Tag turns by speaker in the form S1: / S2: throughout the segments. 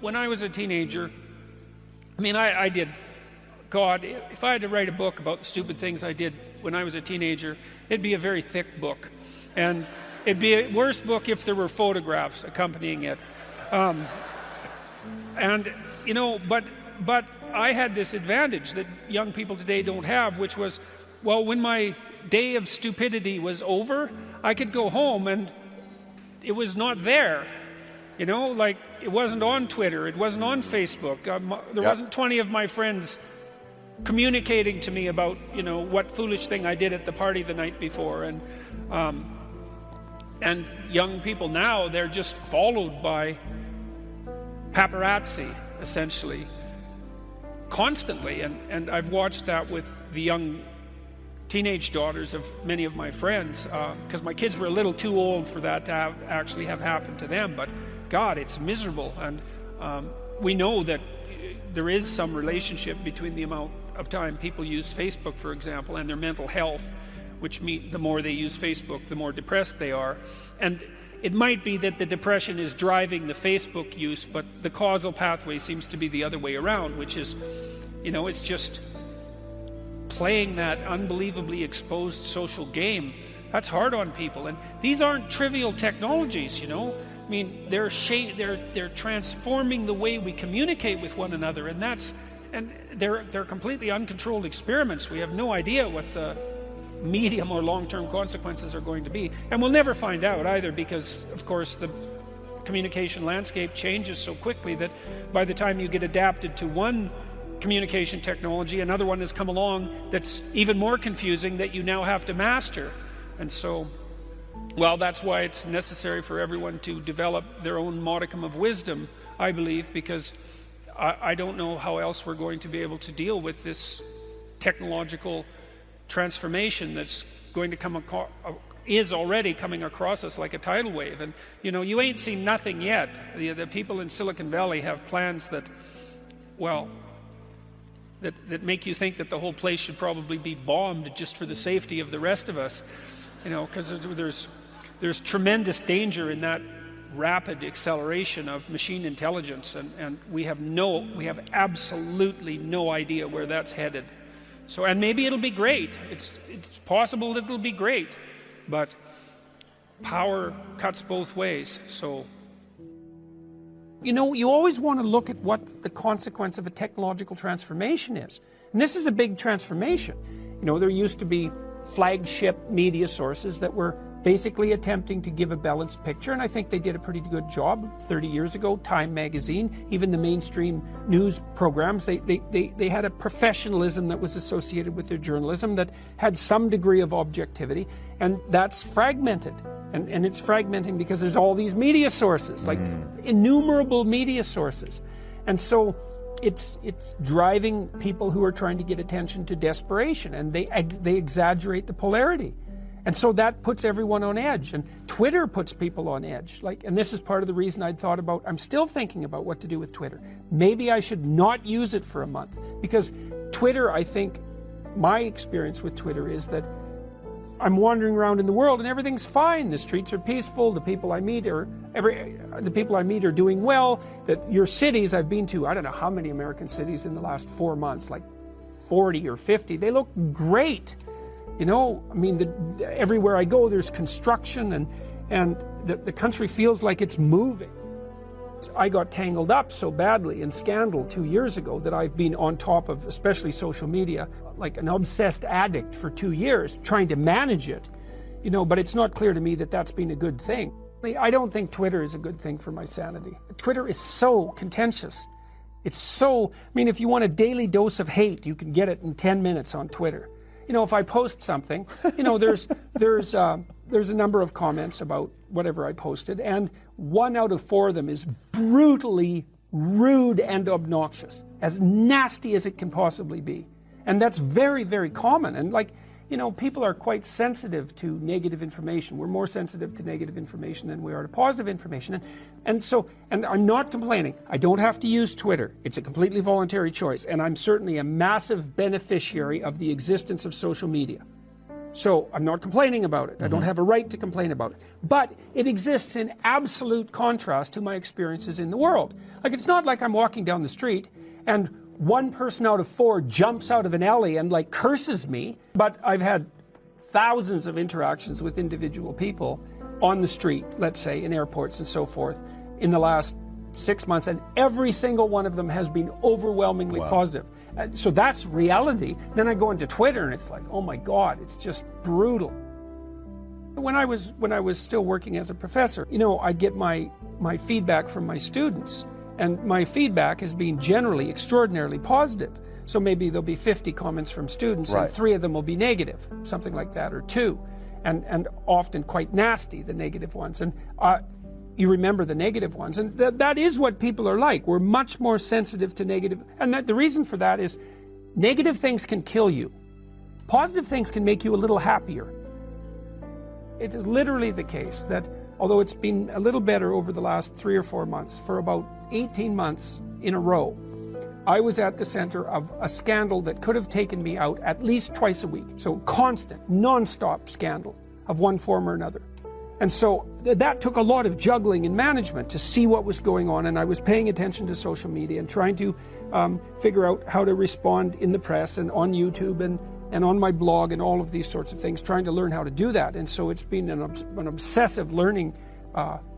S1: when I was a teenager, I mean, I did, God, if I had to write a book about the stupid things I did when I was a teenager, it'd be a very thick book. And it'd be a worse book if there were photographs accompanying it. And, you know, but I had this advantage that young people today don't have, which was, well, when my day of stupidity was over, I could go home and it was not there. You know, like, it wasn't on Twitter, it wasn't on Facebook. There wasn't 20 of my friends communicating to me about, you know, what foolish thing I did at the party the night before. And young people now, they're just followed by paparazzi, essentially, constantly. And I've watched that with the young teenage daughters of many of my friends, because my kids were a little too old for that to actually have happened to them. But God, it's miserable. And we know that there is some relationship between the amount of time people use Facebook, for example, and their mental health, which means the more they use Facebook, the more depressed they are. And it might be that the depression is driving the Facebook use, but the causal pathway seems to be the other way around, which is, you know, it's just playing that unbelievably exposed social game. That's hard on people. And these aren't trivial technologies, you know. I mean, they're transforming the way we communicate with one another, and they're completely uncontrolled experiments. We have no idea what the medium or long-term consequences are going to be, and we'll never find out either, because of course the communication landscape changes so quickly that by the time you get adapted to one communication technology, another one has come along that's even more confusing that you now have to master. And so, well, that's why it's necessary for everyone to develop their own modicum of wisdom, I believe, because I don't know how else we're going to be able to deal with this technological transformation that's going to come is already coming across us like a tidal wave. And, you know, you ain't seen nothing yet. The people in Silicon Valley have plans that, well, that make you think that the whole place should probably be bombed just for the safety of the rest of us. You know, because there's tremendous danger in that rapid acceleration of machine intelligence, and we have absolutely no idea where that's headed. So, and maybe it'll be great. It's possible that it'll be great, but power cuts both ways. So, you know, you always want to look at what the consequence of a technological transformation is. And this is a big transformation. You know, there used to be flagship media sources that were basically attempting to give a balanced picture, and I think they did a pretty good job 30 years ago. Time magazine, even the mainstream news programs, they had a professionalism that was associated with their journalism that had some degree of objectivity, and that's fragmented. And it's fragmenting because there's all these media sources, like innumerable media sources. And so it's driving people who are trying to get attention to desperation, and they exaggerate the polarity. And so that puts everyone on edge, and Twitter puts people on edge. And this is part of the reason I'm still thinking about what to do with Twitter. Maybe I should not use it for a month, because Twitter, I think, my experience with Twitter is that I'm wandering around in the world and everything's fine. The streets are peaceful. The people I meet are doing well. That your cities, I've been to, I don't know how many American cities in the last 4 months, like 40 or 50. They look great. You know, I mean, everywhere I go, there's construction, and the country feels like it's moving. I got tangled up so badly in scandal 2 years ago that I've been on top of, especially social media, like an obsessed addict for 2 years, trying to manage it. You know, but it's not clear to me that that's been a good thing. I don't think Twitter is a good thing for my sanity. Twitter is so contentious. It's so, I mean, if you want a daily dose of hate, you can get it in 10 minutes on Twitter. You know, if I post something, you know, there's a number of comments about whatever I posted, and 1 out of 4 of them is brutally rude and obnoxious, as nasty as it can possibly be. And that's very, very common. And like, you know, people are quite sensitive to negative information. We're more sensitive to negative information than we are to positive information. And I'm not complaining. I don't have to use Twitter. It's a completely voluntary choice. And I'm certainly a massive beneficiary of the existence of social media. So I'm not complaining about it. I don't have a right to complain about it. But it exists in absolute contrast to my experiences in the world. Like, it's not like I'm walking down the street and one person out of 4 jumps out of an alley and like curses me. But I've had thousands of interactions with individual people on the street, let's say, in airports and so forth, in the last 6 months, and every single one of them has been overwhelmingly positive. So that's reality. Then I go into Twitter and it's like, oh my God, it's just brutal. When I was still working as a professor, you know, I'd get my feedback from my students, and my feedback has been generally extraordinarily positive. So maybe there'll be 50 comments from students, and 3 of them will be negative, something like that, or 2, and often quite nasty, the negative ones. And you remember the negative ones, and that is what people are like. We're much more sensitive to negative, and the reason for that is negative things can kill you. Positive things can make you a little happier. It is literally the case that although it's been a little better over the last 3 or 4 months, for about 18 months in a row, I was at the center of a scandal that could have taken me out at least twice a week. So constant, non-stop scandal of one form or another. And so that took a lot of juggling and management to see what was going on, and I was paying attention to social media and trying to figure out how to respond in the press and on YouTube and on my blog and all of these sorts of things, trying to learn how to do that. And so it's been an obsessive learning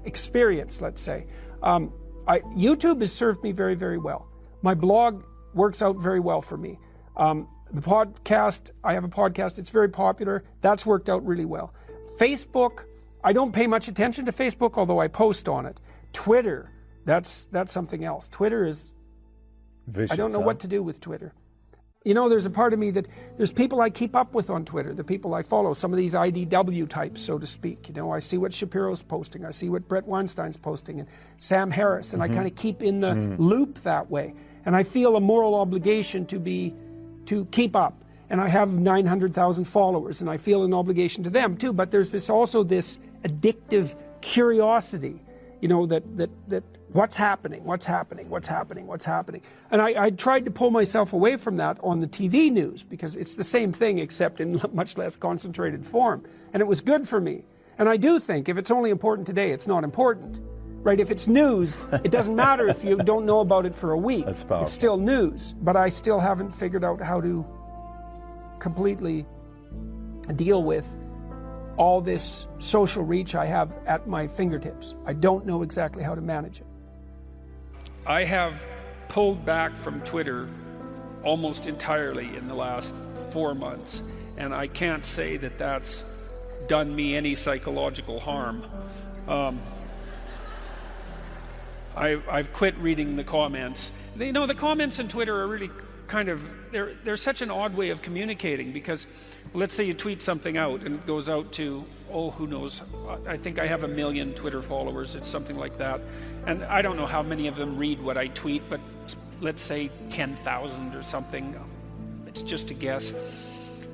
S1: experience, let's say. YouTube has served me very, very well. My blog works out very well for me. The podcast, I have a podcast, it's very popular. That's worked out really well. Facebook, I don't pay much attention to Facebook, although I post on it. Twitter, that's something else. Twitter is, vicious, I don't know what to do with Twitter. You know, there's a part of me that there's people I keep up with on Twitter, the people I follow, some of these IDW types, so to speak. You know, I see what Shapiro's posting, I see what Brett Weinstein's posting, and Sam Harris, and I kind of keep in the loop that way. And I feel a moral obligation to keep up. And I have 900,000 followers, and I feel an obligation to them too. But there's also this addictive curiosity, you know, that what's happening. And I tried to pull myself away from that on the TV news, because it's the same thing except in much less concentrated form. And it was good for me. And I do think if it's only important today, it's not important. Right? If it's news, it doesn't matter if you don't know about it for a week.
S2: That's powerful.
S1: It's still news. But I still haven't figured out how to completely deal with all this social reach I have at my fingertips. I don't know exactly how to manage it. I have pulled back from Twitter almost entirely in the last 4 months, and I can't say that that's done me any psychological harm. I've quit reading the comments. You know, the comments on Twitter are really kind of, they're such an odd way of communicating, because let's say you tweet something out and it goes out to, who knows, I think I have 1 million Twitter followers, it's something like that. And I don't know how many of them read what I tweet, but let's say 10,000 or something. It's just a guess.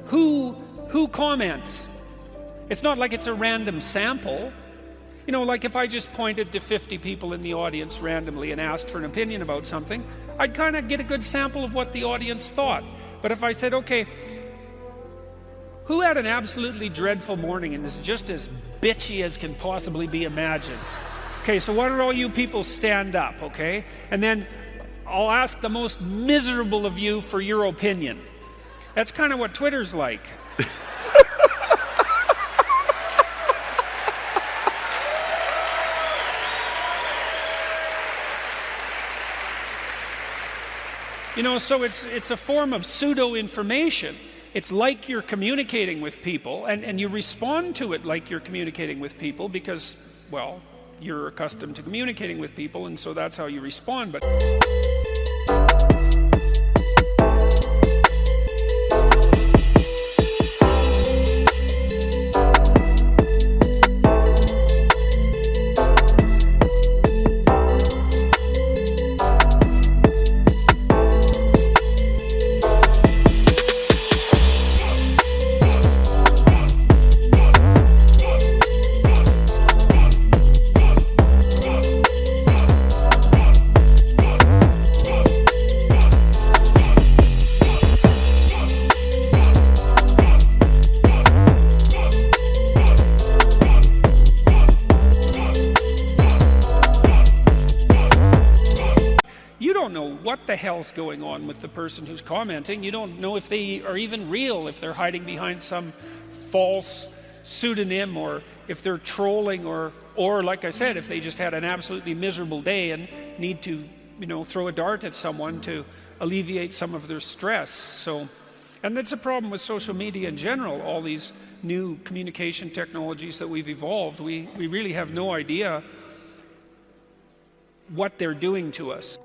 S1: Who comments? It's not like it's a random sample. You know, like if I just pointed to 50 people in the audience randomly and asked for an opinion about something, I'd kind of get a good sample of what the audience thought. But if I said, okay, who had an absolutely dreadful morning and is just as bitchy as can possibly be imagined? Okay, so why don't all you people stand up, okay? And then I'll ask the most miserable of you for your opinion. That's kind of what Twitter's like. You know, so it's a form of pseudo-information. It's like you're communicating with people, and you respond to it like you're communicating with people because, well, you're accustomed to communicating with people, and so that's how you respond. But what the hell's going on with the person who's commenting. You don't know if they are even real, if they're hiding behind some false pseudonym, or if they're trolling, or like I said, if they just had an absolutely miserable day and need to, throw a dart at someone to alleviate some of their stress. So, and that's a problem with social media in general, all these new communication technologies that we've evolved. We really have no idea what they're doing to us.